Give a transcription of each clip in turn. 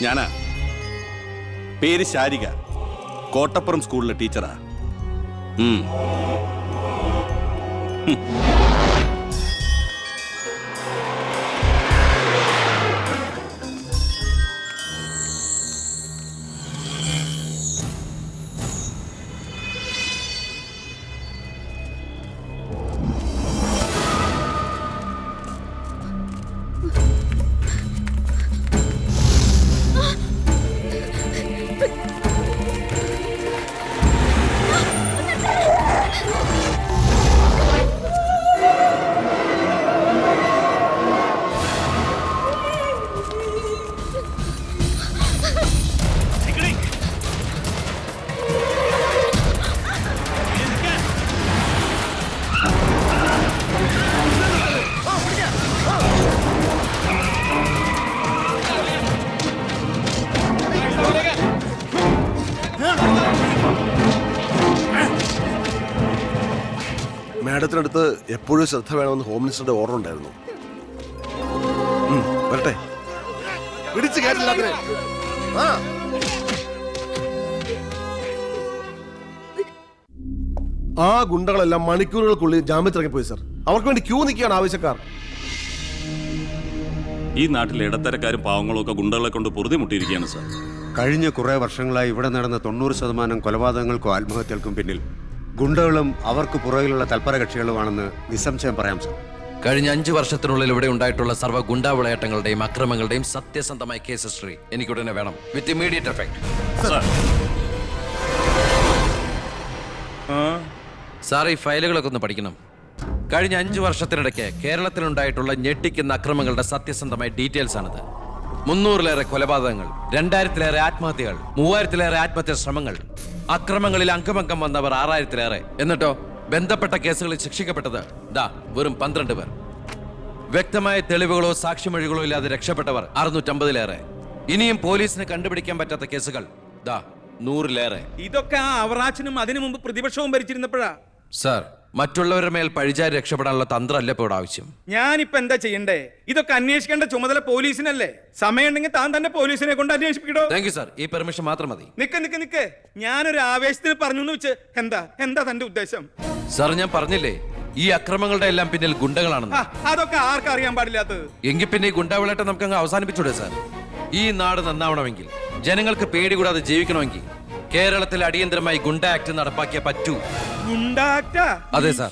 ഞാനാ. പേര് ശാരിക, കോട്ടപ്പുറം സ്കൂളിലെ ടീച്ചറാ. മാഡത്തിനടുത്ത് എപ്പോഴും ശ്രദ്ധ വേണമെന്ന് ഹോം മിനിസ്റ്ററുടെ ഓർഡർ ഉണ്ടായിരുന്നു. വരട്ടെ, പിടിച്ചു കയറ്റില്ല. ആ ഗുണ്ടകളെല്ലാം മണിക്കൂറുകൾക്കുള്ളിൽ ജാമ്യത്തിറങ്ങിപ്പോയി സർ. അവർക്ക് വേണ്ടി ക്യൂ നിൽക്കുകയാണ് ആവശ്യക്കാർ. ഈ നാട്ടിലെ ഇടത്തരക്കാരും പാവങ്ങളും ഒക്കെ ഗുണ്ടകളെ കൊണ്ട് പൊറുതിമുട്ടിയിരിക്കുകയാണ് സാർ. കഴിഞ്ഞ കുറേ വർഷങ്ങളായി ഇവിടെ നടന്ന 90% കൊലപാതകങ്ങൾക്കും ആത്മഹത്യകൾക്കും പിന്നിൽ ഗുണ്ടകളും അവർക്ക് പുറകിലുള്ള തൽപര കക്ഷികളുമാണെന്ന് നിസ്സംശയം പറയാം സർ. കഴിഞ്ഞ 5 വർഷത്തിനുള്ളിൽ ഇവിടെ ഉണ്ടായിട്ടുള്ള സർവ്വ ഗുണ്ടാ വിളയാട്ടങ്ങളുടെയും അക്രമങ്ങളുടെയും സത്യസന്ധമായ കേസ് ഹിസ്റ്ററി എനിക്കുടനെ വേണം, വിത്ത് ഇമ്മീഡിയറ്റ് എഫക്ട്. സാർ, ഈ ഫയലുകളൊക്കെ ഒന്ന് പഠിക്കണം. കഴിഞ്ഞ 5 വർഷത്തിനിടയ്ക്ക് കേരളത്തിലുണ്ടായിട്ടുള്ള ഞെട്ടിക്കുന്ന അക്രമങ്ങളുടെ സത്യസന്ധമായ ഡീറ്റെയിൽസ് ആണിത്. 300-ലേറെ കൊലപാതകങ്ങൾ, 2000-ലേറെ ആത്മഹത്യകൾ, 3000-ലേറെ ആത്മഹത്യാ ശ്രമങ്ങൾ, അക്രമങ്ങളിൽ അംഗമംഗം വന്നവർ 6000-ലേറെ. എന്നിട്ടോ ബന്ധപ്പെട്ട കേസുകളിൽ ശിക്ഷിക്കപ്പെട്ടത് വെറും 12 പേർ. വ്യക്തമായ തെളിവുകളോ സാക്ഷിമൊഴികളോ ഇല്ലാതെ രക്ഷപ്പെട്ടവർ 650-ലേറെ. ഇനിയും പോലീസിന് കണ്ടുപിടിക്കാൻ പറ്റാത്ത കേസുകൾ 100-ലേറെ. ഇതൊക്കെ ആ അവറാച്ചനും അതിനു മുമ്പ് പ്രതിപക്ഷവും ഭരിച്ചിരുന്നപ്പോഴാ. സാർ, മറ്റുള്ളവരുടെ മേൽ പഴിചാരി രക്ഷപ്പെടാനുള്ള തന്ത്രമല്ല ഇപ്പോൾ ആവശ്യം. ഞാനിപ്പോ എന്താ ചെയ്യണ്ടേ? ഇതൊക്കെ അന്വേഷിക്കേണ്ട ചുമതല പോലീസിനല്ലേ? സമയമുണ്ടെങ്കിൽ താൻ തന്നെ പോലീസിനെ കൊണ്ട് അന്വേഷിപ്പിക്കടോ. താങ്ക് യു സാർ, ഈ പെർമിഷൻ മാത്രം മതി. നിക്ക്, ഞാനൊരു ആവേശത്തിന് പറഞ്ഞു എന്ന് വെച്ച് എന്താ തന്റെ ഉദ്ദേശം? സാർ, ഞാൻ പറഞ്ഞില്ലേ ഈ അക്രമങ്ങളുടെ എല്ലാം പിന്നിൽ ഗുണ്ടകളാണെന്ന്. അതൊക്കെ ആർക്കും അറിയാൻ പാടില്ലാത്തത്. എങ്കിൽ പിന്നെ ഈ ഗുണ്ടാവിളാട്ടം നമുക്ക് അങ്ങ് അവസാനിപ്പിച്ചൂടെ സാർ? ഈ നാട് നന്നാവണമെങ്കിൽ, ജനങ്ങൾക്ക് പേടി കൂടാതെ ജീവിക്കണമെങ്കിൽ കേരളത്തിൽ അടിയന്തരമായി ഗുണ്ട ആക്ട് നടപ്പാക്കിയേ പറ്റൂ. അതെ സാർ,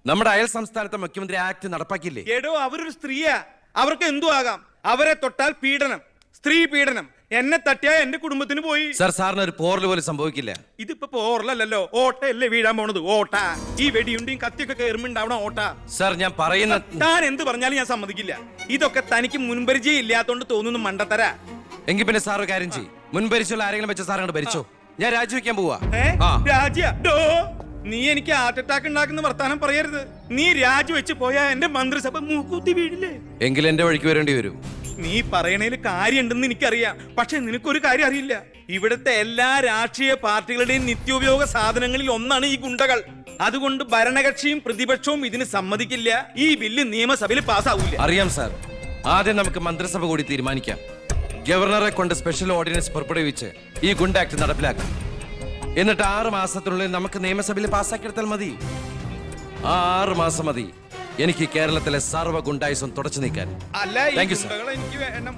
നമ്മുടെ അയൽ സംസ്ഥാനത്തെ മുഖ്യമന്ത്രി ആക്ട് നടപ്പാക്കിയില്ലേ? എടോ, അവരൊരു സ്ത്രീയാ, അവർക്ക് എന്തു ആകാം. അവരെ തൊട്ടാൽ പീഡനം, സ്ത്രീ പീഡനം. എന്നെ തട്ടിയാ എന്റെ കുടുംബത്തിന് പോയി. സാർ, സാറിന് ഒരു പോറൽ പോലും സംഭവിക്കില്ല. ഇതിപ്പോ പോറലല്ലോ, ഓട്ടയല്ലേ വീഴാൻ പോണത്. ഓട്ട ഈ വെടിയുണ്ടിയും കത്തിയൊക്കെ കയറുമ്പോണ്ടാവണം ഓട്ട. സാർ, ഞാൻ പറയുന്ന താൻ എന്ത് പറഞ്ഞാലും ഞാൻ സമ്മതിക്കില്ല. ഇതൊക്കെ തനിക്ക് മുൻപരിചയം ഇല്ലാത്തോണ്ട് തോന്നുന്നു മണ്ടത്തരാ. എങ്കിൽ പിന്നെ സാർ ഒരു കാര്യം ചെയ്യും, മുൻപരിച്ചുള്ള ആരെങ്കിലും വെച്ച സാർ അങ്ങോട്ട് ഭരിച്ചോ. ഞാൻ രാജിവെക്കാൻ പോവാ. നീ എനിക്ക് ഹാർട്ട് അറ്റാക്ക് ഉണ്ടാക്കുന്ന വർത്താനം പറയരുത്. നീ രാജിവെച്ച് പോയാ എന്റെ മന്ത്രിസഭ മൂക്കൂത്തി വീഴില്ലേ? എങ്കിൽ എന്റെ വഴിക്ക് വരേണ്ടി വരും. നീ പറയണേല് കാര്യമുണ്ടെന്ന് എനിക്കറിയാം, പക്ഷെ നിനക്കൊരു കാര്യം അറിയില്ല. ഇവിടുത്തെ എല്ലാ രാഷ്ട്രീയ പാർട്ടികളുടെയും നിത്യോപയോഗ സാധനങ്ങളിൽ ഒന്നാണ് ഈ ഗുണ്ടകൾ. അതുകൊണ്ട് ഭരണകക്ഷിയും പ്രതിപക്ഷവും ഇതിന് സമ്മതിക്കില്ല. ഈ ബില്ല് നിയമസഭയിൽ പാസ്സാവൂല. അറിയാം സാർ, ആദ്യം നമുക്ക് മന്ത്രിസഭ കൂടി തീരുമാനിക്കാം. ഗവർണറെ കൊണ്ട് സ്പെഷ്യൽ ഓർഡിനൻസ് പുറപ്പെടുവിച്ച് ഈ ഗുണ്ട ആക്ട് നടപ്പിലാക്കാം. എന്നിട്ട് 6 മാസത്തിനുള്ളിൽ നമുക്ക് നിയമസഭയിൽ പാസ്സാക്കിയെടുത്താൽ മതി. 6 മാസം മതി എനിക്ക് കേരളത്തിലെ സർവ്വ ഗുണ്ടായുസം തുടച്ചു നീക്കാൻ. Thank you sir. എനിക്ക് വേണം.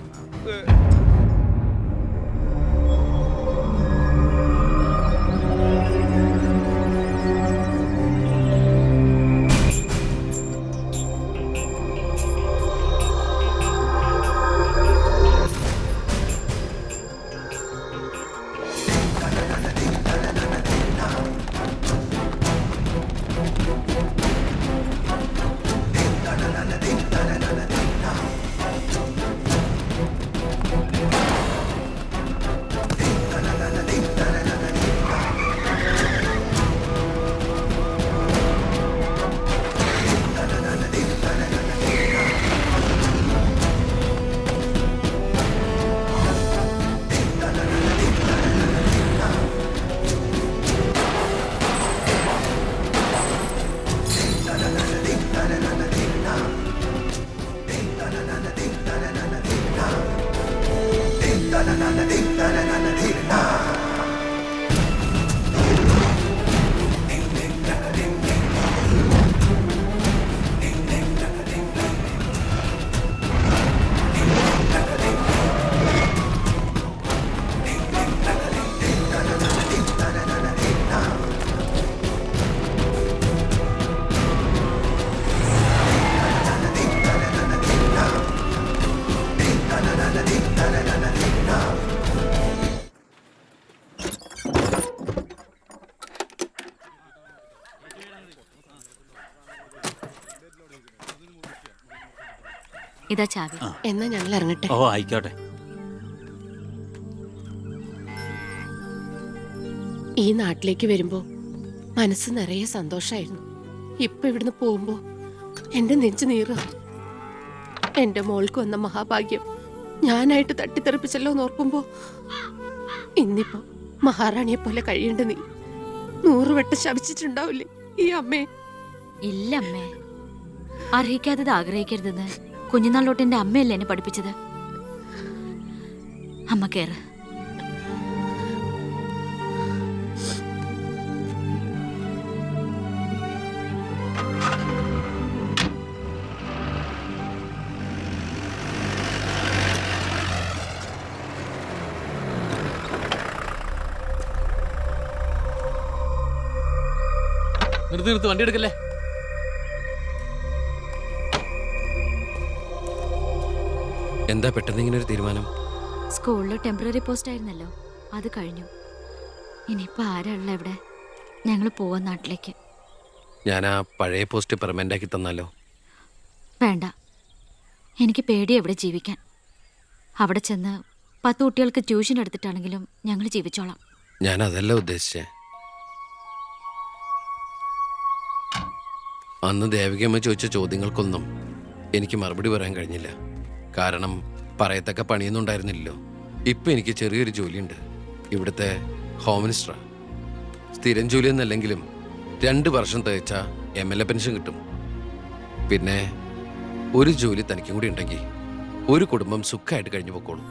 ഇതാ ചാവി. എന്നാ ഞങ്ങൾ ഇറങ്ങട്ടെ. ഓ ആയിക്കോട്ടെ. ഈ നാട്ടിലേക്ക് വരുമ്പോ മനസ്സ് നിറയെ സന്തോഷായിരുന്നു. ഇപ്പൊ ഇവിടുന്ന് പോകുമ്പോ എന്റെ നെഞ്ചു നീറ. എന്റെ മോൾക്ക് വന്ന മഹാഭാഗ്യം ഞാനായിട്ട് തട്ടിത്തെറിപ്പിച്ചല്ലോ എന്നോർക്കുമ്പോ ഇന്നിപ്പോ മഹാറാണിയെ പോലെ കഴിയേണ്ട നീ 100 വട്ടം ശപിച്ചിട്ടുണ്ടാവില്ലേ ഈ അമ്മേ? ഇല്ല അമ്മേ, അർഹിക്കാത്തത് ആഗ്രഹിക്കരുതെന്ന് കുഞ്ഞുനാളോട്ട് എന്റെ അമ്മയല്ലേ എന്നെ പഠിപ്പിച്ചത്. അമ്മ കേറ്. നിർത്ത് വണ്ടി എടുക്കല്ലേ. എന്താ പെട്ടെന്ന് ഇങ്ങനെ ഒരു തീരുമാനം? സ്കൂളിൽ ടെമ്പററി പോസ്റ്റ് ആയിരുന്നല്ലോ, അത് കഴിഞ്ഞു. ഇനിയിപ്പോ ആരാ ഉള്ള ഇവിടെ? ഞങ്ങൾ പോവാൻ നാട്ടിലേക്ക്. ഞാൻ ആ പഴയ പോസ്റ്റ് പെർമനന്റ് ആക്കി തന്നാലോ? വേണ്ട, എനിക്ക് പേടി എവിടെ ജീവിക്കാൻ. അവിടെ ചെന്ന് 10 കുട്ടികൾക്ക് ട്യൂഷൻ എടുത്തിട്ടാണെങ്കിലും ഞങ്ങൾ ജീവിച്ചോളാം. ഞാൻ അതല്ല ഉദ്ദേശിച്ചേ. അന്ന് ദേവികമ്മ ചോദിച്ച ചോദ്യങ്ങൾക്കൊന്നും എനിക്ക് മറുപടി പറയാൻ കഴിഞ്ഞില്ല. കാരണം പറയത്തക്ക പണിയൊന്നും ഉണ്ടായിരുന്നില്ലല്ലോ. ഇപ്പം എനിക്ക് ചെറിയൊരു ജോലിയുണ്ട്, ഇവിടുത്തെ ഹോം മിനിസ്റ്ററാ. സ്ഥിരം ജോലിയൊന്നല്ലെങ്കിലും 2 വർഷം തികച്ച MLA പെൻഷൻ കിട്ടും. പിന്നെ ഒരു ജോലി തനിക്കും കൂടി ഉണ്ടെങ്കിൽ ഒരു കുടുംബം സുഖമായിട്ട് കഴിഞ്ഞു പോക്കോളും.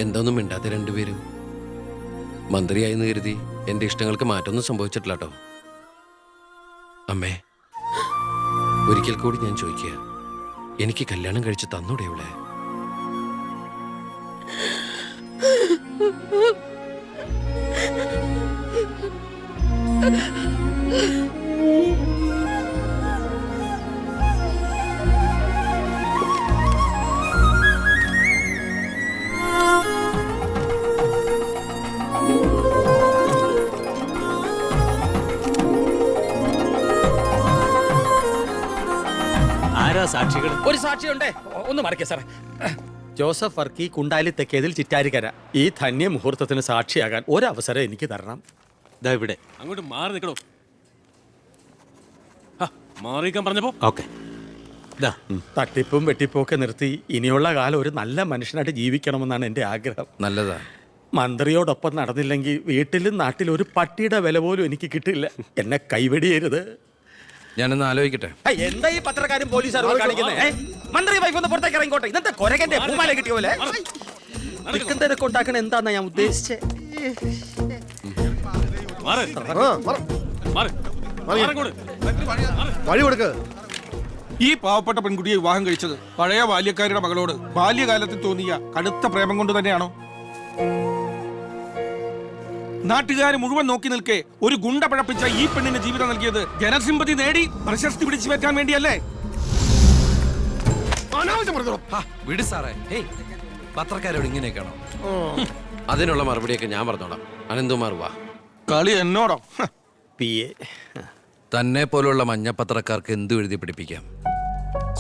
എന്തൊന്നും മിണ്ടാത്ത രണ്ടുപേരും. മന്ത്രിയായെന്ന് കരുതി എൻ്റെ ഇഷ്ടങ്ങൾക്ക് മാറ്റമൊന്നും സംഭവിച്ചിട്ടില്ല കേട്ടോ. അമ്മേ, ഒരിക്കൽ കൂടി ഞാൻ ചോദിക്കുക, എനിക്ക് കല്യാണം കഴിച്ച് തന്നൂടെ ഇവിടെ? ആരാ സാക്ഷികൾ? ഒരു സാക്ഷിയുണ്ടേ, ഒന്ന് മറക്കേ സാറേ. ജോസഫ് വർക്കി, കുണ്ടാലി തെക്കേതിൽ, ചിറ്റാരിക്കര. ഈ ധന്യ മുഹൂർത്തത്തിന് സാക്ഷിയാകാൻ ഒരവസരം എനിക്ക് തരണം. ദാ ഇവിടെ. അങ്ങോട്ട് മാറി നിൽക്കണോ? മാറിയിക്കാൻ പറഞ്ഞപ്പോ ഓക്കെ. തട്ടിപ്പും വെട്ടിപ്പും ഒക്കെ നിർത്തി ഇനിയുള്ള കാലം ഒരു നല്ല മനുഷ്യനായിട്ട് ജീവിക്കണമെന്നാണ് എൻ്റെ ആഗ്രഹം. നല്ലതാ. മന്ത്രിയോടൊപ്പം നടന്നില്ലെങ്കിൽ വീട്ടിലും നാട്ടിലും ഒരു പട്ടിയുടെ വില പോലും എനിക്ക് കിട്ടില്ല. എന്നെ കൈവെടിയരുത്. ഞാനൊന്ന് ആലോചിക്കട്ടെ. എന്താ ഈ പത്രക്കാരും പോലീസുകാരും കാണിക്കുന്നത്? മന്ത്രി വൈഫ് ഒന്ന് പുറത്തേക്ക് ഇറങ്ങിക്കോട്ടെ. ഇന്നത്തെ കൊരകന്റെ പൂമാല കിട്ടിയ പോലെ തിരക്ക് ഉണ്ടാക്കണ എന്താന്നാ ഞാൻ ഉദ്ദേശിച്ചേ. വഴി കൊടുക്ക്. ഈ പാവപ്പെട്ട പെൺകുട്ടിയെ വിവാഹം കഴിച്ചത് പഴയ ബാല്യക്കാരുടെ മകളോട് ബാല്യകാലത്തിൽ തോന്നിയ കടുത്ത പ്രേമം കൊണ്ട് തന്നെയാണോ? നാട്ടുകാർ മുഴുവൻ നോക്കി നിൽക്കെ ഒരു ഗുണ്ട പഴപ്പിച്ച ഈ പെണ്ണിന് ജീവിതം നൽകിയത് ജനസിമ്പതി നേടി പ്രശസ്തി പിടിച്ചു പറ്റാൻ വേണ്ടിയല്ലേ? വിട് സാറേ. പത്രക്കാരോട് ഇങ്ങനെയൊക്കെയാണോ? അതിനുള്ള മറുപടിയൊക്കെ ഞാൻ പറഞ്ഞോളാം. അനന്തുമാർ വാ. കളി എന്നോടോ? തന്നെ പോലുള്ള മഞ്ഞപ്പത്രക്കാർക്ക് എന്തു എഴുതി പിടിപ്പിക്കാം.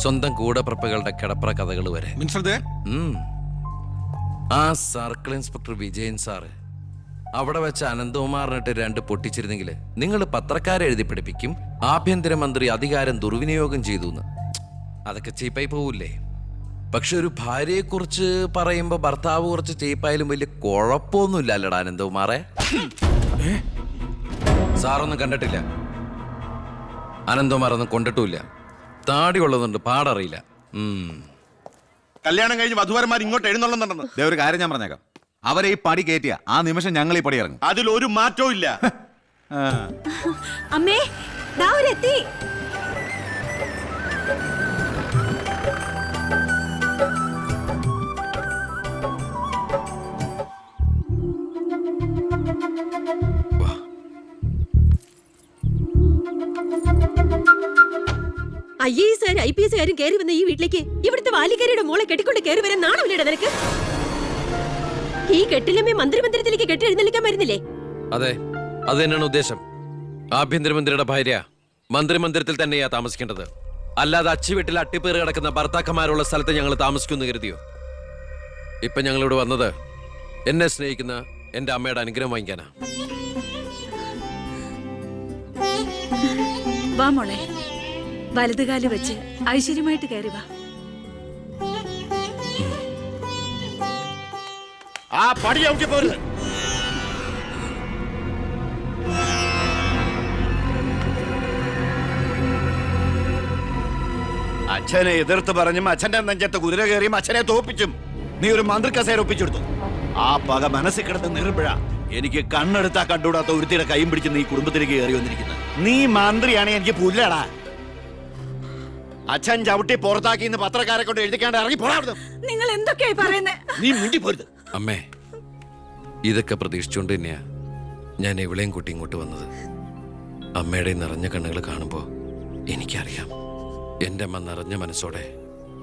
സ്വന്തം കൂടപ്പിറപ്പുകളുടെ കിടപ്ര കഥകൾ വരെ. ആ സർക്കിൾ ഇൻസ്പെക്ടർ വിജയൻ സാറ് അവിടെ വെച്ച് അനന്തകുമാറിനിട്ട് 2 പൊട്ടിച്ചിരുന്നെങ്കിൽ നിങ്ങൾ പത്രക്കാരെ എഴുതി പിടിപ്പിക്കും ആഭ്യന്തരമന്ത്രി അധികാരം ദുർവിനിയോഗം ചെയ്തു എന്ന്. അതൊക്കെ ചീപ്പായി പോവില്ലേ? പക്ഷെ ഒരു ഭാര്യയെക്കുറിച്ച് പറയുമ്പോൾ ഭർത്താവ് കുറച്ച് ചീപ്പായാലും വലിയ കുഴപ്പമൊന്നുമില്ല അല്ലടാ അനന്തകുമാറെ. സാറൊന്നും കണ്ടിട്ടില്ല, അനന്തകുമാറൊന്നും കൊണ്ടിട്ടുമില്ല. താടി ഉള്ളതുകൊണ്ട് പാടറിയില്ല. കല്യാണം കഴിഞ്ഞ് വധുവരന്മാർ ഇങ്ങോട്ട് എഴുന്നള്ളുന്നുണ്ടെന്ന്. ദേ ഒരു കാര്യം ഞാൻ പറഞ്ഞേക്കാം, അവരെ ഈ പടി കയറ്റിയ ആ നിമിഷം ഞങ്ങൾ ഈ പടി ഇറങ്ങും. അതിലൊരു മാറ്റവും ഇല്ല. അമ്മേ ദാ അവരെത്തി. IAS IPS കയറി വന്ന ഈ വീട്ടിലേക്ക് ഇവിടുത്തെ വാലിക്കാരിയുടെ മോളെ കെട്ടിക്കൊണ്ട് കയറി വരാൻ നാണമില്ലടാ നിനക്ക്? ഈ കെട്ടിലമ്മേ മന്ത്രിമന്ദിരത്തിലേക്ക് കെട്ടി എഴുന്നള്ളിക്കാൻ വരുന്നില്ലേ? അതെ, അത് തന്നെയാണ് ഉദ്ദേശം. ആഭ്യന്തരമന്ത്രിയുടെ ഭാര്യ മന്ത്രിമന്ദിരത്തിൽ തന്നെയാ താമസിക്കേണ്ടത്. അല്ലാതെ അച്ചുവീട്ടിൽ അട്ടിപ്പേറ് കിടക്കുന്ന ഭർത്താക്കന്മാരുള്ള സ്ഥലത്ത് ഞങ്ങൾ താമസിക്കുന്നു കരുതിയോ? ഇപ്പൊ ഞങ്ങളിവിടെ വന്നത് എന്നെ സ്നേഹിക്കുന്ന എന്റെ അമ്മയുടെ അനുഗ്രഹം വാങ്ങിക്കാനാ. വാ മോളെ, വലതുകാല് വെച്ച് ഐശ്വര്യമായിട്ട് കയറി വാ. ആ പടി ചവിട്ടി പോരുത്. അച്ഛനെ എതിർത്ത് പറഞ്ഞും അച്ഛന്റെ നെഞ്ചത്ത് കുതിര കയറിയും അച്ഛനെ തോപ്പിച്ചും നീ ഒരു മന്ത്രി കസേര ഒപ്പിച്ചെടുത്തു. ആ പക മനസ്സിൽ കിടന്ന് നീറുമ്പോഴാ എനിക്ക് കണ്ണെടുത്താ കണ്ടുകൂടാത്ത ഒരുത്തിയുടെ കൈയും പിടിച്ച് നീ കുടുംബത്തിലേക്ക് കയറി വന്നിരിക്കുന്നത്. നീ മന്ത്രിയാണ്, എനിക്ക് പുല്ലടാ. അച്ഛൻ ചവിട്ടി പുറത്താക്കി ഇന്ന് പത്രക്കാരെ കൊണ്ട് എഴുതിക്കാണ്ട് ഇറങ്ങി പോടാ. നിങ്ങൾ എന്തൊക്കെയായി പറയുന്നേ? നീ മുണ്ടി പോരുത്. അമ്മേ, ഇതൊക്കെ പ്രതീക്ഷിച്ചുകൊണ്ട് തന്നെയാ ഞാൻ എവിടെയും കൂട്ടി ഇങ്ങോട്ട് വന്നത്. അമ്മയുടെ നിറഞ്ഞ കണ്ണുകൾ കാണുമ്പോൾ എനിക്കറിയാം എൻ്റെ അമ്മ നിറഞ്ഞ മനസ്സോടെ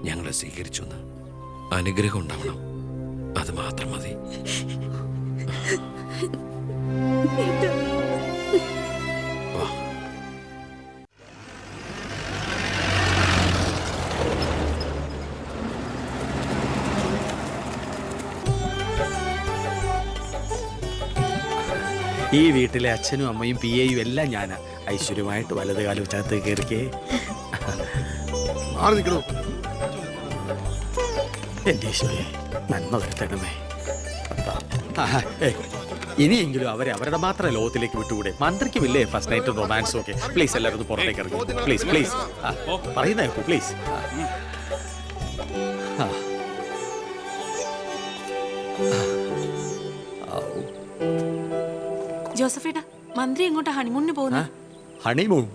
ഞങ്ങളെ സ്വീകരിച്ചു എന്ന്. അനുഗ്രഹം ഉണ്ടാവണം, അത് മാത്രം മതി. വാ. ഈ വീട്ടിലെ അച്ഛനും അമ്മയും PAയും എല്ലാം ഞാനാ. ഐശ്വര്യമായിട്ട് വലത് കാലം വെച്ചകത്ത് കയറിക്കേ. മാറി നിൽക്കണോ? എന്റെ ഈശ്വരേ, നന്മ വരുത്തണമേ. ഇനിയെങ്കിലും അവരെ അവരുടെ മാത്രം ലോകത്തിലേക്ക് വിട്ടുകൂടെ? മന്ത്രിക്കുമില്ലേ ഫസ്റ്റ് നൈറ്റ് റൊമാൻസും ഒക്കെ? പ്ലീസ് എല്ലാവരും ഒന്ന് പുറത്തേക്ക് ഇറങ്ങും. പ്ലീസ് പ്ലീസ് പറയുന്ന കേൾക്കൂ പ്ലീസ്. ജോസഫേട്ടാ, മന്ത്രി എങ്ങോട്ടാ ഹണിമൂണിന് പോകുന്നു? ഹണിമൂൺ